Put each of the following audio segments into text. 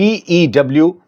PEW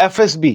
FSB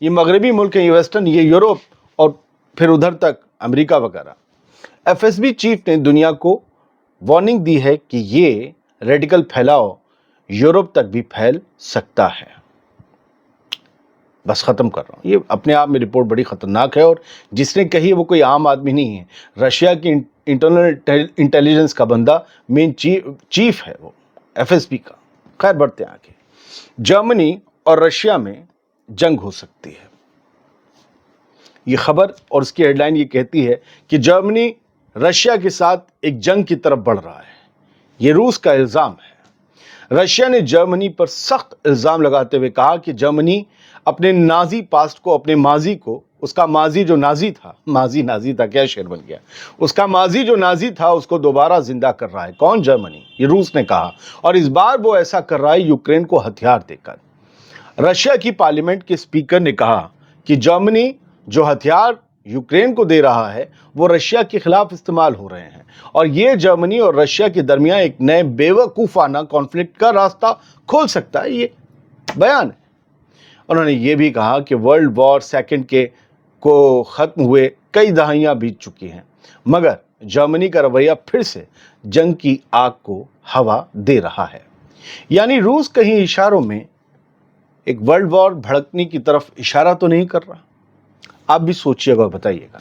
یہ مغربی ملک ہیں، یہ ویسٹرن، یہ یورپ اور پھر ادھر تک امریکہ وغیرہ۔ ایف ایس بی چیف نے دنیا کو وارننگ دی ہے کہ یہ ریڈیکل پھیلاؤ یورپ تک بھی پھیل سکتا ہے۔ بس ختم کر رہا ہوں۔ یہ اپنے آپ میں رپورٹ بڑی خطرناک ہے، اور جس نے کہی وہ کوئی عام آدمی نہیں ہے، رشیا کی انٹرنل انٹیلیجنس کا بندہ، مین چیف ہے وہ ایف ایس بی کا۔ خیر بڑھتے ہیں آگے۔ جرمنی اور رشیا میں جنگ ہو سکتی ہے۔ یہ خبر اور اس کی ہیڈ لائن یہ کہتی ہے کہ جرمنی رشیا کے ساتھ ایک جنگ کی طرف بڑھ رہا ہے۔ یہ روس کا الزام ہے۔ رشیا نے جرمنی پر سخت الزام لگاتے ہوئے کہا کہ جرمنی اپنے نازی پاسٹ کو، اپنے ماضی کو، اس کا ماضی جو نازی تھا، کیا شعر بن گیا، اس کا ماضی جو نازی تھا اس کو دوبارہ زندہ کر رہا ہے۔ کون؟ جرمنی۔ یہ روس نے کہا، اور اس بار وہ ایسا کر رہا ہے یوکرین کو ہتھیار دے کر۔ رشیا کی پارلیمنٹ کے اسپیکر نے کہا کہ جرمنی جو ہتھیار یوکرین کو دے رہا ہے وہ رشیا کے خلاف استعمال ہو رہے ہیں، اور یہ جرمنی اور رشیا کے درمیان ایک نئے بیوقوفانہ کانفلکٹ کا راستہ کھول سکتا ہے۔ یہ بیان ہے۔ انہوں نے یہ بھی کہا کہ ورلڈ وار سیکنڈ کو ختم ہوئے کئی دہائیاں بیت چکی ہیں، مگر جرمنی کا رویہ پھر سے جنگ کی آگ کو ہوا دے رہا ہے۔ یعنی روس کہیں اشاروں میں ایک ورلڈ وار بھڑکنے کی طرف اشارہ تو نہیں کر رہا؟ آپ بھی سوچئے گا، بتائیے گا۔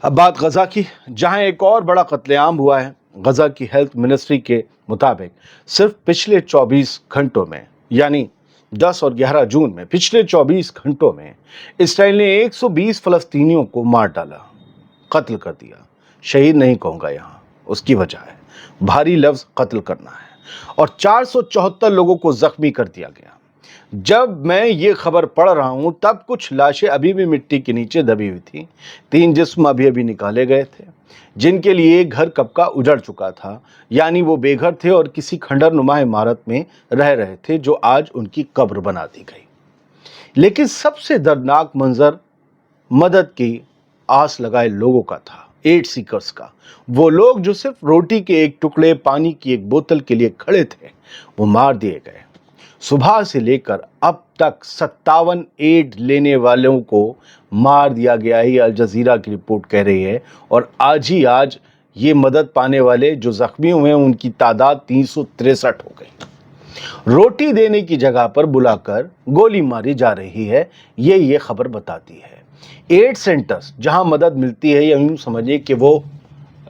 اب بات غزہ کی، جہاں ایک اور بڑا قتل عام ہوا ہے۔ غزہ کی ہیلتھ منسٹری کے مطابق صرف پچھلے 24 گھنٹوں میں، یعنی 10 اور 11 جون میں، پچھلے 24 گھنٹوں میں اسرائیل نے 120 فلسطینیوں کو مار ڈالا، قتل کر دیا۔ شہید نہیں کہوں گا یہاں، اس کی وجہ ہے بھاری لفظ قتل کرنا ہے، اور 474 لوگوں کو زخمی کر دیا گیا۔ جب میں یہ خبر پڑھ رہا ہوں تب کچھ لاشیں ابھی بھی مٹی کے نیچے دبی ہوئی تھیں، 3 جسم ابھی نکالے گئے تھے جن کے لیے گھر کب کا اجڑ چکا تھا، یعنی وہ بے گھر تھے اور کسی کھنڈر نما عمارت میں رہ رہے تھے جو آج ان کی قبر بنا دی گئی۔ لیکن سب سے دردناک منظر مدد کی آس لگائے لوگوں کا تھا، ایڈ سیکرز کا۔ وہ لوگ جو صرف روٹی کے ایک ٹکڑے، پانی کی ایک بوتل کے لیے کھڑے تھے، وہ مار دیے گئے۔ صبح سے لے کر اب تک 57 ایڈ لینے والوں کو مار دیا گیا ہے، یہ الجزیرہ کی رپورٹ کہہ رہی ہے، اور آج یہ مدد پانے والے جو زخمی ہوئے ہیں ان کی تعداد 363 ہو گئی۔ روٹی دینے کی جگہ پر بلا کر گولی ماری جا رہی ہے، یہ خبر بتاتی ہے۔ ایڈ سینٹرز جہاں مدد ملتی ہے، یا یوں سمجھے کہ وہ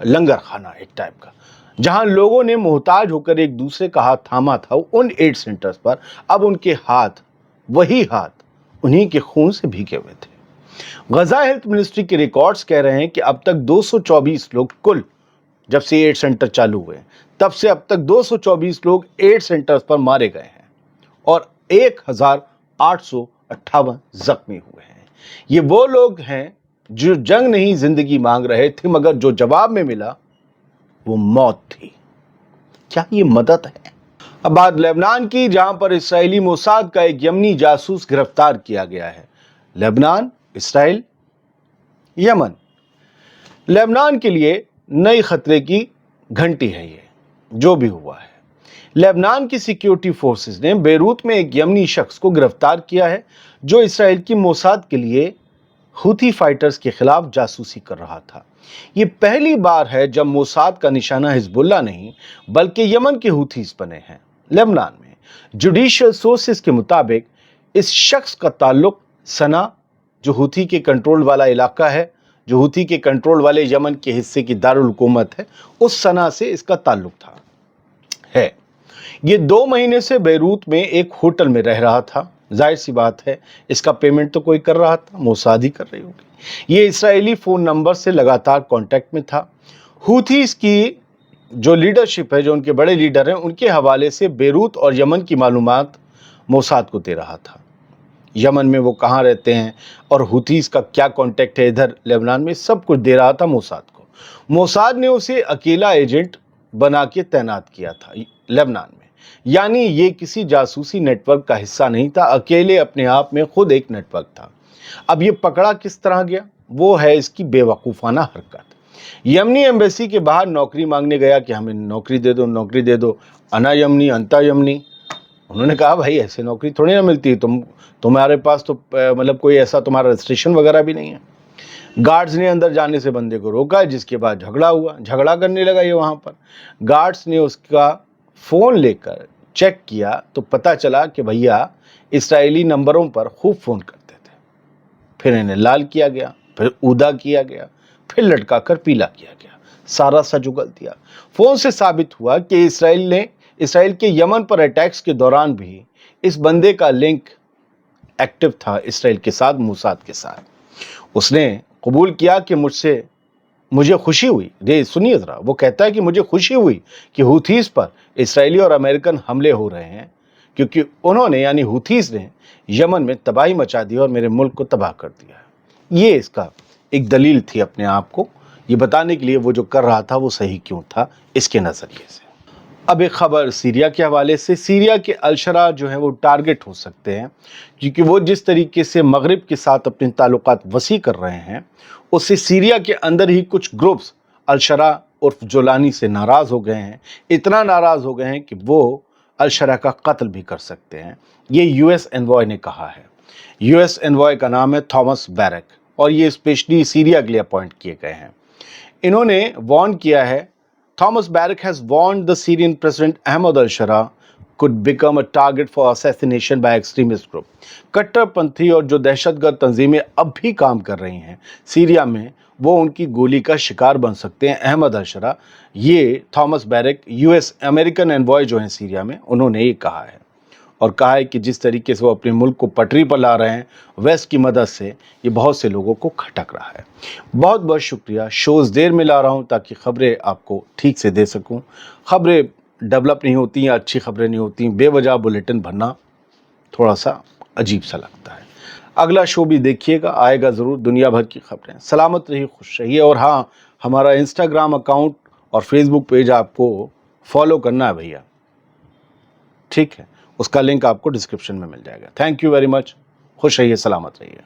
لنگر خانہ ایک ٹائپ کا، جہاں لوگوں نے محتاج ہو کر ایک دوسرے کا ہاتھ تھاما تھا، ان ایڈ سینٹرز پر اب ان کے ہاتھ، وہی ہاتھ انہی کے خون سے بھیگے ہوئے تھے۔ غزہ ہیلتھ منسٹری کے ریکارڈز کہہ رہے ہیں کہ اب تک 224 لوگ، کل جب سے ایڈ سینٹر چالو ہوئے تب سے اب تک 224 لوگ ایڈ سینٹرز پر مارے گئے ہیں، اور 1858 زخمی ہوئے ہیں۔ یہ وہ لوگ ہیں جو جنگ نہیں زندگی مانگ رہے تھے، مگر جو جواب میں ملا وہ موت تھی۔ کیا یہ مدد ہے؟ اب بات لبنان کی، جہاں پر اسرائیلی موساد کا ایک یمنی جاسوس گرفتار کیا گیا ہے۔ لبنان، اسرائیل، یمن، لبنان کے لیے نئی خطرے کی گھنٹی ہے یہ جو بھی ہوا ہے۔ لبنان کی سیکیورٹی فورسز نے بیروت میں ایک یمنی شخص کو گرفتار کیا ہے جو اسرائیل کی موساد کے لیے ہوتی فائٹرز کے خلاف جاسوسی کر رہا تھا۔ یہ پہلی بار ہے جب موساد کا نشانہ حزب اللہ نہیں بلکہ یمن کے ہوتیز بنے ہیں۔ لبنان میں جوڈیشل سورسز کے مطابق اس شخص کا تعلق سنا، جو ہوتی کے کنٹرول والا علاقہ ہے، جو ہوتی کے کنٹرول والے یمن کے حصے کی دارالحکومت ہے، اس سنا سے اس کا تعلق ہے۔ یہ 2 مہینے سے بیروت میں ایک ہوٹل میں رہ رہا تھا۔ ظاہر سی بات ہے اس کا پیمنٹ تو کوئی کر رہا تھا، موساد ہی کر رہی ہوگی۔ یہ اسرائیلی فون نمبر سے لگاتار کانٹیکٹ میں تھا۔ ہوتیز کی جو لیڈرشپ ہے، جو ان کے بڑے لیڈر ہیں، ان کے حوالے سے بیروت اور یمن کی معلومات موساد کو دے رہا تھا۔ یمن میں وہ کہاں رہتے ہیں اور ہوتیز کا کیا کانٹیکٹ ہے ادھر لبنان میں، سب کچھ دے رہا تھا موساد کو۔ موساد نے اسے اکیلا ایجنٹ بنا کے تعینات کیا تھا لبنان میں، یعنی یہ کسی جاسوسی نیٹ ورک کا حصہ نہیں تھا، اکیلے اپنے آپ میں خود ایک نیٹ ورک تھا۔ اب یہ پکڑا کس طرح گیا؟ وہ ہے اس کی بے وقوفانہ حرکت۔ یمنی ایمبیسی کے باہر نوکری مانگنے گیا کہ ہمیں نوکری دے دو، نوکری دے دو، انا یمنی انتا یمنی، انہوں نے کہا بھائی ایسے نوکری تھوڑی نہ ملتی، تمہارے پاس تو مطلب کوئی ایسا تمہارا رجسٹریشن وغیرہ بھی نہیں ہے۔ گارڈز نے اندر جانے سے بندے کو روکا، جس کے بعد جھگڑا ہوا، جھگڑا کرنے لگا یہ وہاں پر۔ گارڈز نے اس کا فون لے کر چیک کیا تو پتہ چلا کہ بھیا اسرائیلی نمبروں پر خوب فون کرتے تھے۔ پھر انہیں لال کیا گیا، پھر اودا کیا گیا، پھر لٹکا کر پیلا کیا گیا، سارا سچ اگل دیا۔ فون سے ثابت ہوا کہ اسرائیل کے یمن پر اٹیکس کے دوران بھی اس بندے کا لنک ایکٹیو تھا اسرائیل کے ساتھ، موساد کے ساتھ۔ اس نے قبول کیا کہ مجھے خوشی ہوئی، سنیے ذرا، وہ کہتا ہے کہ مجھے خوشی ہوئی کہ ہوتھیز پر اسرائیلی اور امریکن حملے ہو رہے ہیں، کیونکہ انہوں نے یعنی ہوتھیز نے یمن میں تباہی مچا دی اور میرے ملک کو تباہ کر دیا ہے۔ یہ اس کا ایک دلیل تھی اپنے آپ کو یہ بتانے کے لیے وہ جو کر رہا تھا وہ صحیح کیوں تھا اس کے نظریے سے۔ اب ایک خبر سیریا کے حوالے سے۔ سیریا کے الشرا جو ہیں وہ ٹارگٹ ہو سکتے ہیں، کیونکہ وہ جس طریقے سے مغرب کے ساتھ اپنے تعلقات وسیع کر رہے ہیں، اس سے سیریا کے اندر ہی کچھ گروپس الشرا عرف جولانی سے ناراض ہو گئے ہیں، اتنا ناراض ہو گئے ہیں کہ وہ الشرا کا قتل بھی کر سکتے ہیں۔ یہ یو ایس انوائے نے کہا ہے۔ یو ایس انوائے کا نام ہے تھامس بیرک، اور یہ اسپیشلی سیریا کے لیے اپوائنٹ کیے گئے ہیں۔ انہوں نے وارن کیا ہے، Thomas Barrack has warned the Syrian President Ahmad al-Shara could become a target for assassination by extremist group۔ کٹر پنتھی اور جو دہشت گرد تنظیمیں اب بھی کام کر رہی ہیں سیریا میں، وہ ان کی گولی کا شکار بن سکتے ہیں۔ احمد الشرا، یہ Thomas Barrack U S American envoy جو ہیں سیریا میں، انہوں نے یہ کہا ہے، اور کہا ہے کہ جس طریقے سے وہ اپنے ملک کو پٹری پر لا رہے ہیں ویسٹ کی مدد سے، یہ بہت سے لوگوں کو کھٹک رہا ہے۔ بہت بہت شکریہ۔ شوز دیر میں لا رہا ہوں تاکہ خبریں آپ کو ٹھیک سے دے سکوں۔ خبریں ڈیولپ نہیں ہوتی یا اچھی خبریں نہیں ہوتی، بے وجہ بلیٹن بھرنا تھوڑا سا عجیب سا لگتا ہے۔ اگلا شو بھی دیکھیے گا، آئے گا ضرور، دنیا بھر کی خبریں۔ سلامت رہیے، خوش رہیے، اور ہاں، ہمارا انسٹاگرام اکاؤنٹ اور فیس بک پیج آپ کو فالو کرنا ہے بھیا، ٹھیک ہے؟ اس کا لنک آپ کو ڈسکرپشن میں مل جائے گا۔ تھینک یو ویری مچ، خوش رہیے، سلامت رہیے۔